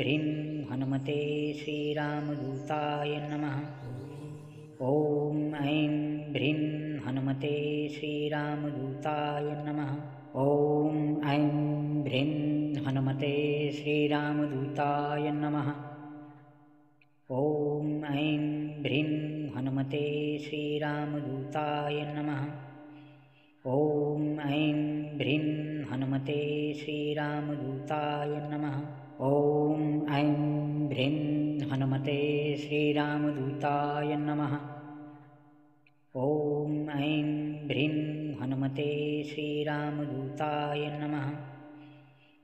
भ्रीं हनुमते श्रीरामदूताय नमः। ॐ ऐं भ्रीं हनुमते श्रीरामदूताय नमः। ॐ ऐं भ्रीं हनुमते श्रीरामदूताय नमः। ॐ ऐं भ्रीं हनुमते श्रीरामदूताय नमः। ॐ ऐं भ्रीं हनुमते श्रीरामदूताय नमः। ॐ ऐं भ्रीं हनुमते श्रीरामदूताय नमः। ॐ ऐं भ्रीं हनुमते श्रीरामदूताय नमः।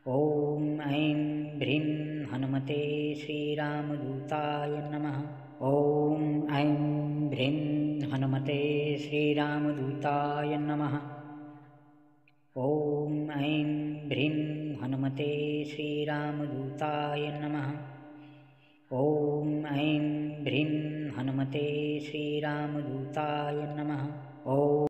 ॐ ऐं भ्रीं हनुमते श्रीरामदूताय नमः। ॐ ऐं भ्रीं हनुमते श्रीरामदूताय नमः। ॐ ऐं भ्रीं हनुमते श्रीरामदूताय नमः। ॐ ऐं भ्रीं हनुमते श्रीरामदूताय नमः। ॐ